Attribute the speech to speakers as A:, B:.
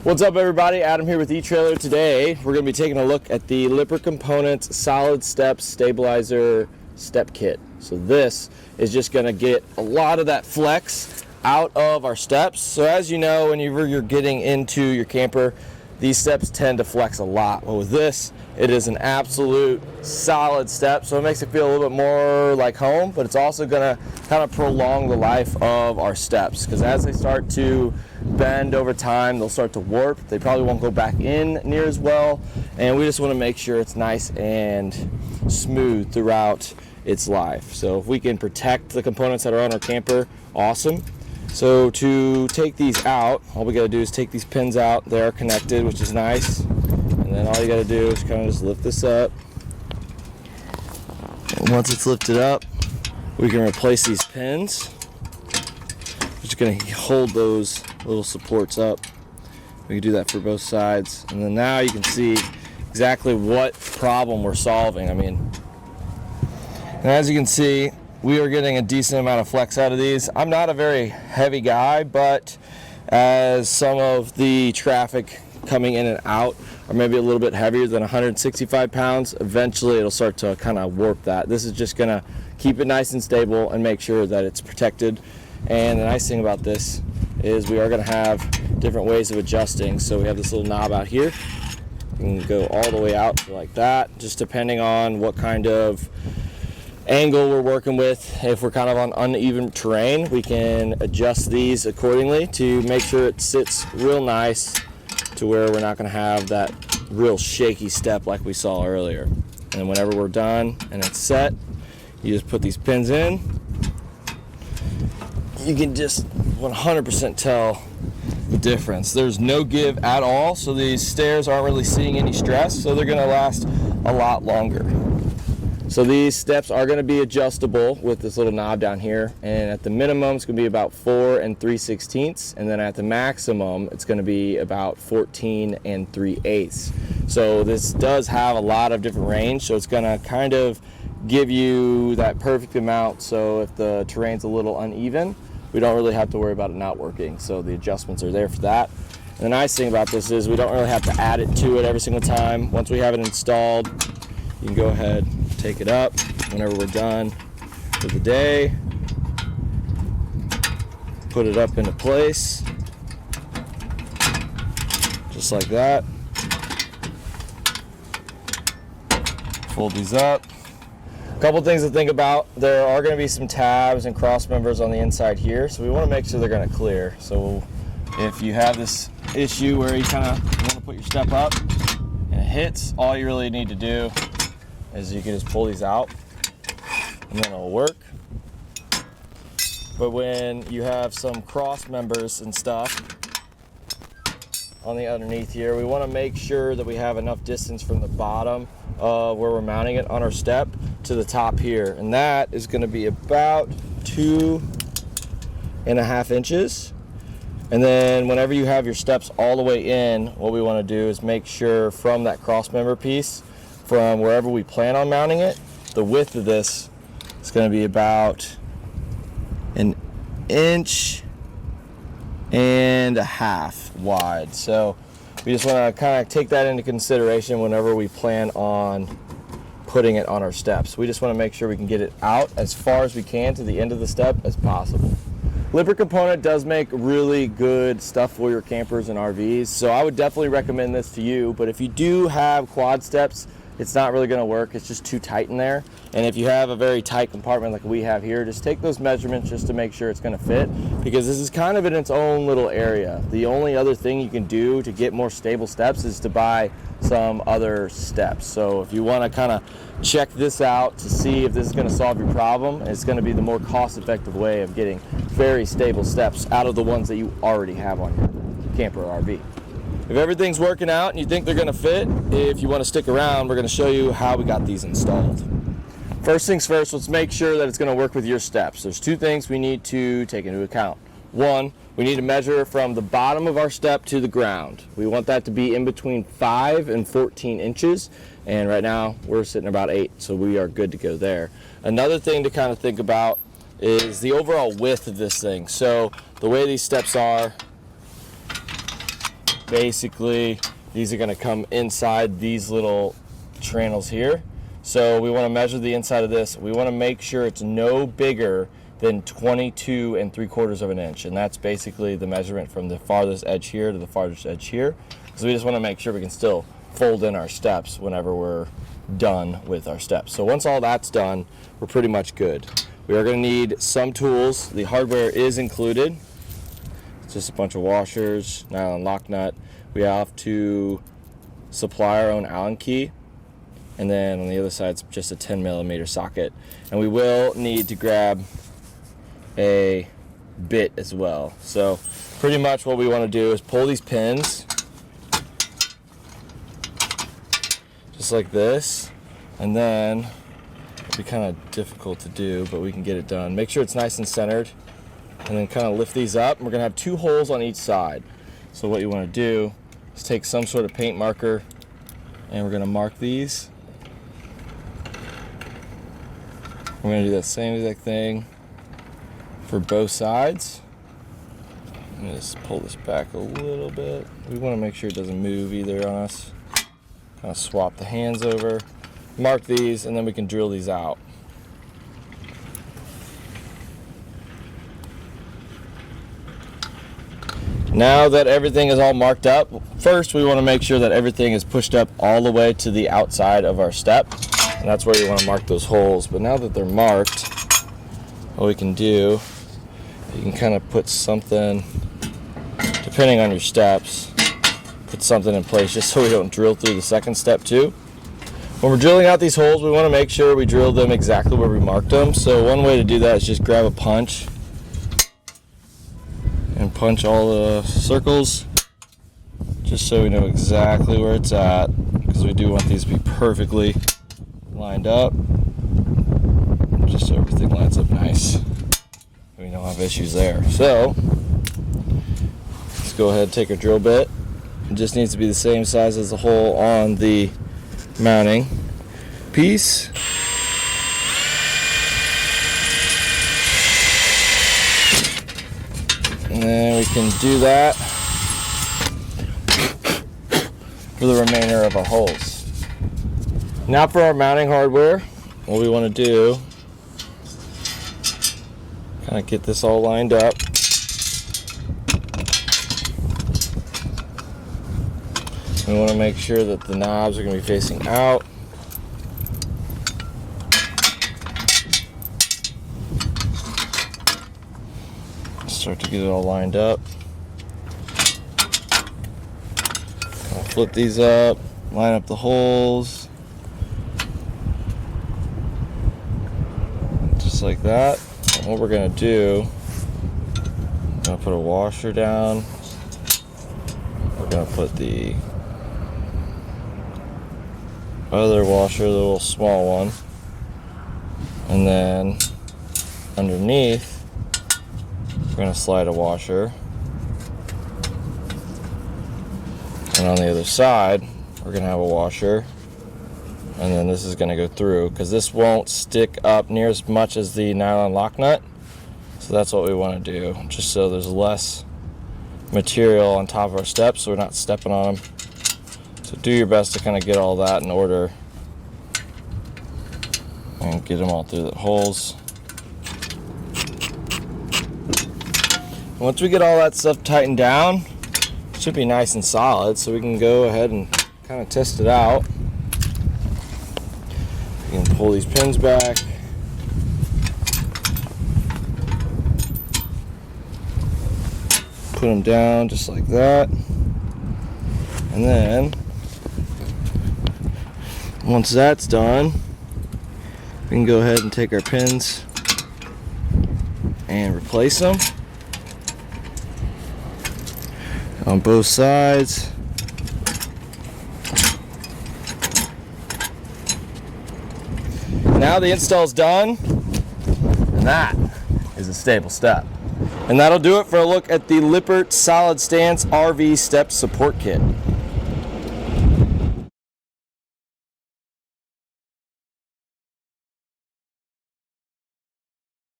A: What's up, everybody? Adam here with eTrailer. Today we're going to be taking a look at the Lippert Components Solid Steps Stabilizer Step Kit. So this is just going to get a lot of that flex out of our steps. So as you know, whenever you're getting into your camper, these steps tend to flex a lot. Well, with this, it is an absolute solid step, so it makes it feel a little bit more like home, but it's also going to kind of prolong the life of our steps, because as they start to bend over time, they'll start to warp. They probably won't go back in near as well, and we just want to make sure it's nice and smooth throughout its life. So if we can protect the components that are on our camper, awesome. So to take these out, all we got to do is take these pins out. They are connected, which is nice. And then all you got to do is kind of just lift this up. And once it's lifted up, we can replace these pins. Just going to hold those little supports up. We can do that for both sides. And then now you can see exactly what problem we're solving. And as you can see, we are getting a decent amount of flex out of these. I'm not a very heavy guy, but as some of the traffic coming in and out are maybe a little bit heavier than 165 pounds, eventually it'll start to kind of warp that. This is just gonna keep it nice and stable and make sure that it's protected. And the nice thing about this is we are gonna have different ways of adjusting. So we have this little knob out here. You can go all the way out like that, just depending on what kind of angle we're working with. If we're kind of on uneven terrain, we can adjust these accordingly to make sure it sits real nice to where we're not going to have that real shaky step like we saw earlier. And whenever we're done and it's set, you just put these pins in. You can just 100% tell the difference. There's no give at all, so these stairs aren't really seeing any stress, so they're going to last a lot longer. So these steps are going to be adjustable with this little knob down here, and at the minimum it's going to be about 4 3/16, and then at the maximum it's going to be about 14 3/8. So this does have a lot of different range, so it's going to kind of give you that perfect amount. So if the terrain's a little uneven, we don't really have to worry about it not working. So the adjustments are there for that. And the nice thing about this is we don't really have to add it to it every single time. Once we have it installed, you can go ahead, take it up whenever we're done for the day, put it up into place, just like that. Fold these up. A couple things to think about. There are going to be some tabs and cross members on the inside here, so we want to make sure they're going to clear. So if you have this issue where you kind of want to put your step up and it hits, all you really need to do is you can just pull these out and then it'll work. But when you have some cross members and stuff on the underneath here, we want to make sure that we have enough distance from the bottom of where we're mounting it on our step to the top here, and that is going to be about 2.5 inches. And then whenever you have your steps all the way in, what we want to do is make sure from that cross member piece, from wherever we plan on mounting it, the width of this is going to be about 1.5 inches wide. So we just want to kind of take that into consideration whenever we plan on putting it on our steps. We just want to make sure we can get it out as far as we can to the end of the step as possible. Lippert Component does make really good stuff for your campers and RVs, so I would definitely recommend this to you. But if you do have quad steps, it's not really going to work. It's just too tight in there. And if you have a very tight compartment like we have here, just take those measurements just to make sure it's going to fit, because this is kind of in its own little area. The only other thing you can do to get more stable steps is to buy some other steps. So if you want to kind of check this out to see if this is going to solve your problem, it's going to be the more cost-effective way of getting very stable steps out of the ones that you already have on your camper or RV. If everything's working out and you think they're going to fit, if you want to stick around, we're going to show you how we got these installed. First things first, let's make sure that it's going to work with your steps. There's two things we need to take into account. One, we need to measure from the bottom of our step to the ground. We want that to be in between 5 and 14 inches, and right now we're sitting about 8, so we are good to go there. Another thing to kind of think about is the overall width of this thing. So the way these steps are, basically these are going to come inside these little channels here. So we want to measure the inside of this. We want to make sure it's no bigger than 22 3/4 of an inch, and that's basically the measurement from the farthest edge here to the farthest edge here. So we just want to make sure we can still fold in our steps whenever we're done with our steps. So once all that's done, we're pretty much good. We are going to need some tools. The hardware is included. It's just a bunch of washers, nylon lock nut. We have to supply our own Allen key, and then on the other side it's just a 10mm socket. And we will need to grab a bit as well. So pretty much what we want to do is pull these pins just like this, and then it'll be kind of difficult to do, but we can get it done. Make sure it's nice and centered, and then kind of lift these up. And we're gonna have 2 holes on each side. So what you want to do is take some sort of paint marker, and we're gonna mark these. We're gonna do that same exact thing for both sides. I'm gonna just pull this back a little bit. We want to make sure it doesn't move either on us. Kind of swap the hands over, mark these, and then we can drill these out. Now that everything is all marked up, first we want to make sure that everything is pushed up all the way to the outside of our step, and that's where you want to mark those holes. But now that they're marked, what we can do, you can kind of put something, depending on your steps, put something in place just so we don't drill through the second step too. When we're drilling out these holes, we want to make sure we drill them exactly where we marked them. So one way to do that is just grab a punch and punch all the circles just so we know exactly where it's at, because we do want these to be perfectly lined up, just so everything lines up nice. We don't have issues there. So let's go ahead and take our drill bit. It just needs to be the same size as the hole on the mounting piece. And then we can do that for the remainder of our holes. Now for our mounting hardware, what we want to do, kind of get this all lined up. We want to make sure that the knobs are going to be facing out. Start to get it all lined up. Kind of flip these up, line up the holes, just like that. And what we're going to do, I'm going to put a washer down. We're going to put the other washer, the little small one, and then underneath we're going to slide a washer, and on the other side we're going to have a washer, and then this is going to go through, because this won't stick up near as much as the nylon lock nut. So that's what we want to do, just so there's less material on top of our steps so we're not stepping on them. So do your best to kind of get all that in order and get them all through the holes. Once we get all that stuff tightened down, it should be nice and solid, so we can go ahead and kind of test it out. You can pull these pins back. Put them down just like that. And then once that's done, we can go ahead and take our pins and replace them on both sides. Now the install's done, and that is a stable step. And that'll do it for a look at the Lippert Solid Stance RV Steps Support Kit.